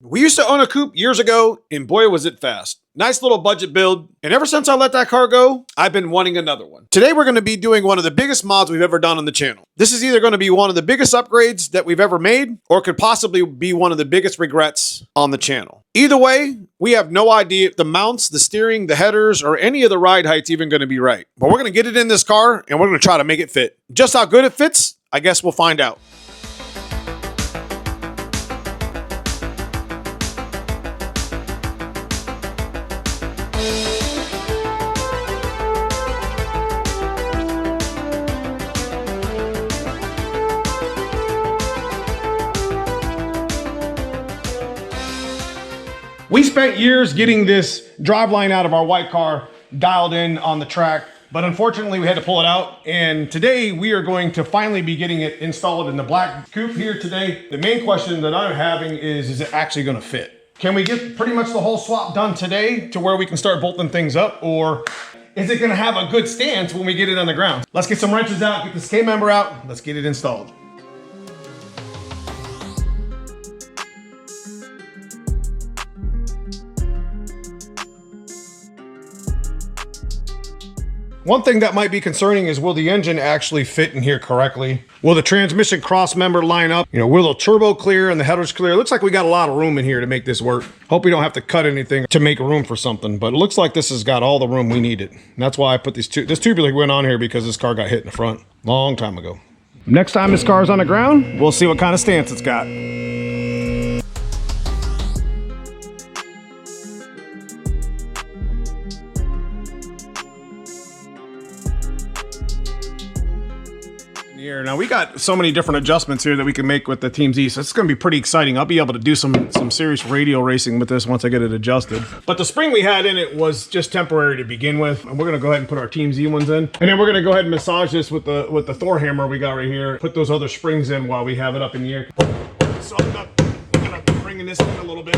We used to own a coupe years ago, and boy was it fast. Nice little budget build, and ever since I let that car go, I've been wanting another one. Today we're going to be doing one of the biggest mods we've ever done on the channel. This is either going to be one of the biggest upgrades that we've ever made, or could possibly be one of the biggest regrets on the channel. Either way, we have no idea if the mounts, the steering, the headers, or any of the ride height's even going to be right. But we're going to get it in this car, and we're going to try to make it fit. Just how good it fits, I guess we'll find out. We spent years getting this driveline out of our white car dialed in on the track, but unfortunately we had to pull it out. And today we are going to finally be getting it installed in the black coupe here today. The main question that I'm having is it actually gonna fit? Can we get pretty much the whole swap done today to where we can start bolting things up, or is it gonna have a good stance when we get it on the ground? Let's get some wrenches out, get this K-member out, let's get it installed. One thing that might be concerning is, will the engine actually fit in here correctly? Will the transmission cross member line up? You know, will the turbo clear and the headers clear? It looks like we got a lot of room in here to make this work. Hope we don't have to cut anything to make room for something, but it looks like this has got all the room we needed. And that's why I put this tubular went on here, because this car got hit in the front long time ago. Next time this car's on the ground, we'll see what kind of stance it's got. Here. Now we got so many different adjustments here that we can make with the Team Z, so it's going to be pretty exciting. I'll be able to do some serious radial racing with this once I get it adjusted. But the spring we had in it was just temporary to begin with, and we're going to go ahead and put our Team Z ones in, and then we're going to go ahead and massage this with the Thor hammer we got right here. Put those other springs in while we have it up in the air. So I'm going to bring this in a little bit.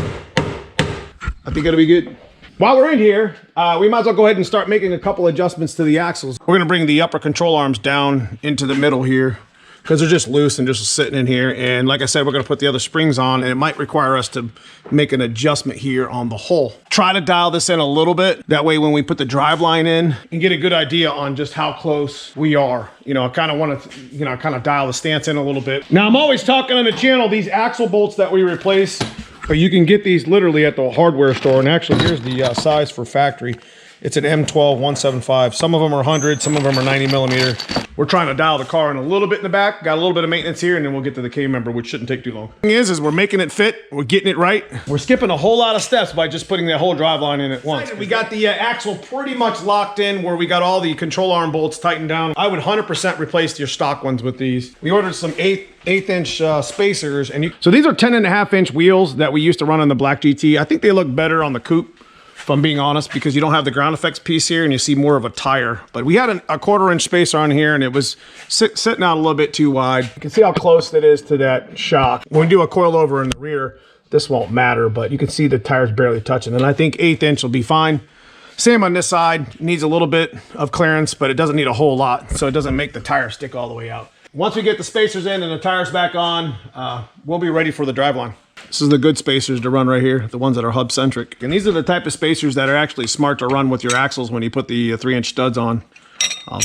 I think it'll be good. While we're in here, we might as well go ahead and start making a couple adjustments to the axles. We're gonna bring the upper control arms down into the middle here, because they're just loose and just sitting in here. And like I said, we're gonna put the other springs on, and it might require us to make an adjustment here on the hull. Try to dial this in a little bit. That way when we put the driveline in, and get a good idea on just how close we are. You know, I kind of want to, you know, kind of dial the stance in a little bit. Now I'm always talking on the channel, these axle bolts that we replace, but you can get these literally at the hardware store. And actually, here's the size for factory. It's an M12-175. Some of them are 100, some of them are 90 millimeter. We're trying to dial the car in a little bit in the back. Got a little bit of maintenance here, and then we'll get to the K-member, which shouldn't take too long. The thing is we're making it fit. We're getting it right. We're skipping a whole lot of steps by just putting that whole driveline in at once. We got the axle pretty much locked in, where we got all the control arm bolts tightened down. I would 100% replace your stock ones with these. We ordered some eighth inch spacers, and so these are 10.5-inch wheels that we used to run on the black GT. I think they look better on the coupe, if I'm being honest, because you don't have the ground effects piece here and you see more of a tire. But we had a 1/4-inch spacer on here, and it was sitting out a little bit too wide. You can see how close it is to that shock. When we do a coil over in the rear, this won't matter, but you can see the tires barely touching. And I think 1/8 inch will be fine. Same on this side, needs a little bit of clearance, but it doesn't need a whole lot, so it doesn't make the tire stick all the way out. Once we get the spacers in and the tires back on, we'll be ready for the driveline. This is the good spacers to run right here, the ones that are hub centric. And these are the type of spacers that are actually smart to run with your axles when you put the 3-inch studs on.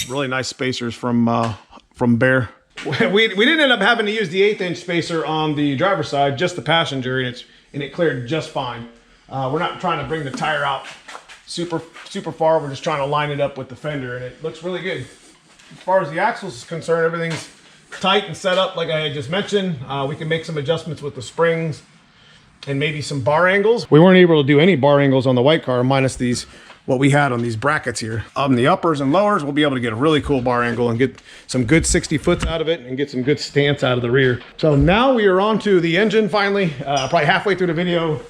Really nice spacers from Bear. We didn't end up having to use the 1/8 inch spacer on the driver's side, just the passenger, and it cleared just fine. We're not trying to bring the tire out super far. We're just trying to line it up with the fender, and it looks really good. As far as the axles is concerned, everything's tight and set up like I had just mentioned. We can make some adjustments with the springs and maybe some bar angles. We weren't able to do any bar angles on the white car, minus these, what we had on these brackets here. On the uppers and lowers, we'll be able to get a really cool bar angle and get some good 60 foots out of it and get some good stance out of the rear. So now we are on to the engine finally, probably halfway through the video,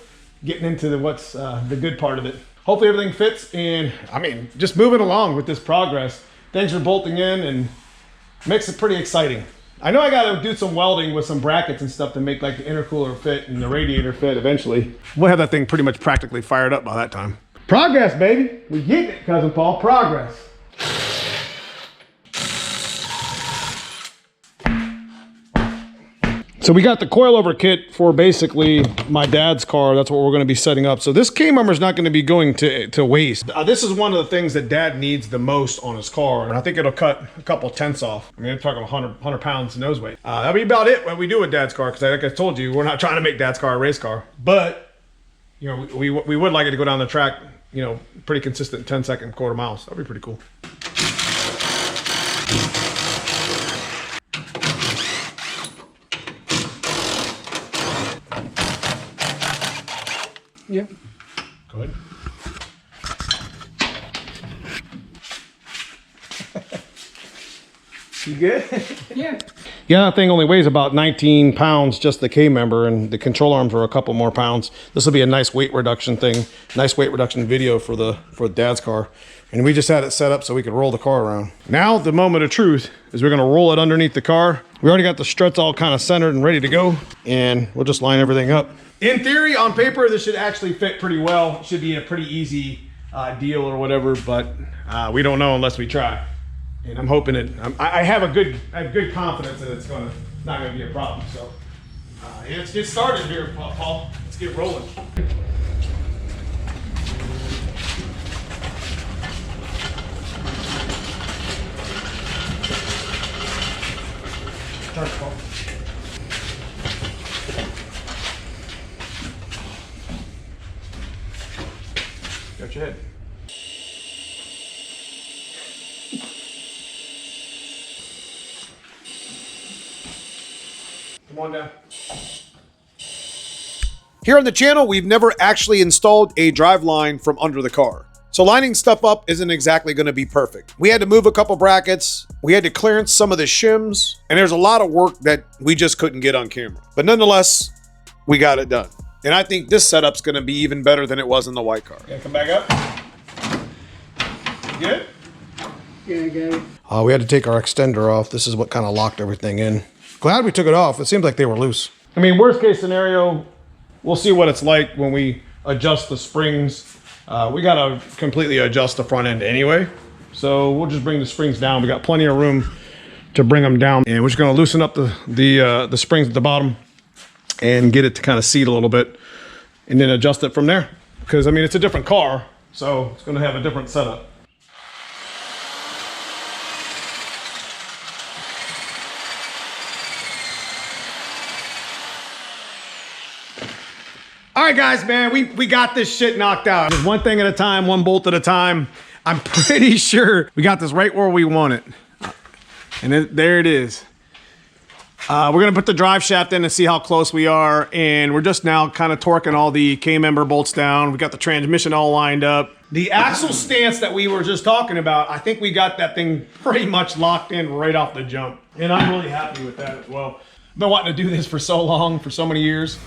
getting into what's the good part of it. Hopefully everything fits, and I mean, just moving along with this progress. Things are bolting in, and makes it pretty exciting. I know I gotta do some welding with some brackets and stuff to make like the intercooler fit and the radiator fit eventually. We'll have that thing pretty much practically fired up by that time. Progress, baby. We get it, Cousin Paul. Progress. So we got the coilover kit for basically my dad's car. That's what we're going to be setting up. So this K-member is not going to be going to waste. This is one of the things that dad needs the most on his car. And I think it'll cut a couple tenths off. I mean, I'm talking 100 pounds nose weight. That'll be about it what we do with dad's car. Because like I told you, we're not trying to make dad's car a race car. But, you know, we would like it to go down the track, you know, pretty consistent 10-second quarter miles. That'd be pretty cool. Yeah. Go ahead. You good? Yeah. Yeah, that thing only weighs about 19 pounds, just the K-member, and the control arms are a couple more pounds. This will be a nice weight reduction thing, nice weight reduction video for dad's car. And we just had it set up so we could roll the car around. Now, the moment of truth is we're gonna roll it underneath the car. We already got the struts all kind of centered and ready to go, and we'll just line everything up. In theory, on paper, this should actually fit pretty well. It should be a pretty easy deal or whatever, but we don't know unless we try. And I'm hoping it. I have good confidence that it's not gonna be a problem. So let's get started here, Paul. Let's get rolling. Turn, Paul. Got your head. Come on down. Here on the channel, we've never actually installed a driveline from under the car. So lining stuff up isn't exactly going to be perfect. We had to move a couple brackets, we had to clearance some of the shims, and there's a lot of work that we just couldn't get on camera. But nonetheless, we got it done. And I think this setup's going to be even better than it was in the white car. Come back up. You good? Yeah, I got it. We had to take our extender off. This is what kind of locked everything in. Glad we took it off. It seems like they were loose. I mean, worst case scenario, we'll see what it's like when we adjust the springs. We got to completely adjust the front end anyway. So we'll just bring the springs down. We got plenty of room to bring them down. And we're just going to loosen up the springs at the bottom and get it to kind of seat a little bit and then adjust it from there. Because, I mean, it's a different car, so it's going to have a different setup. All right, guys, man, we got this shit knocked out. Just one thing at a time, one bolt at a time. I'm pretty sure we got this right where we want it. And there it is. We're gonna put the drive shaft in and see how close we are. And we're just now kind of torquing all the K-member bolts down. We got the transmission all lined up. The axle stance that we were just talking about, I think we got that thing pretty much locked in right off the jump. And I'm really happy with that as well. I've been wanting to do this for so long, for so many years.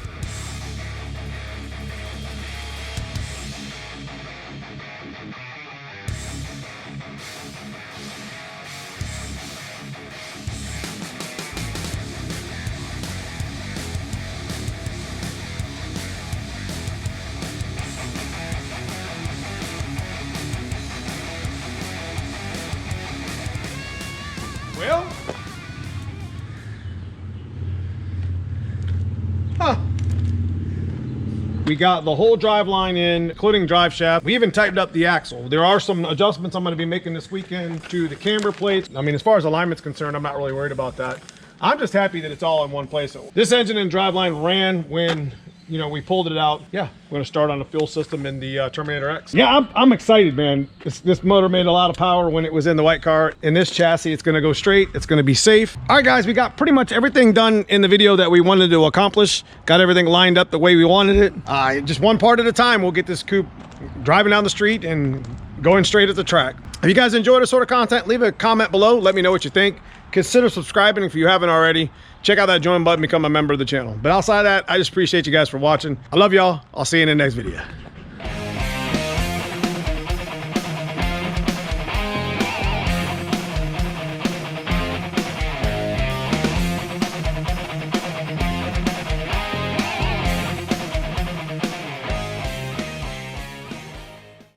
Well, we got the whole drive line in, including drive shaft. We even tightened up the axle. There are some adjustments I'm going to be making this weekend to the camber plates. I mean, as far as alignment's concerned, I'm not really worried about that. I'm just happy that it's all in one place. This engine and drive line ran when, you know, we pulled it out. Yeah, we're going to start on the fuel system in the Terminator X. Yeah, I'm excited, man. This motor made a lot of power when it was in the white car. In this chassis, it's going to go straight. It's going to be safe. All right, guys, we got pretty much everything done in the video that we wanted to accomplish. Got everything lined up the way we wanted it. Just one part at a time, we'll get this coupe driving down the street and going straight at the track. If you guys enjoy this sort of content, leave a comment below. Let me know what you think. Consider subscribing if you haven't already. Check out that join button, become a member of the channel. But outside of that, I just appreciate you guys for watching. I love y'all. I'll see you in the next video.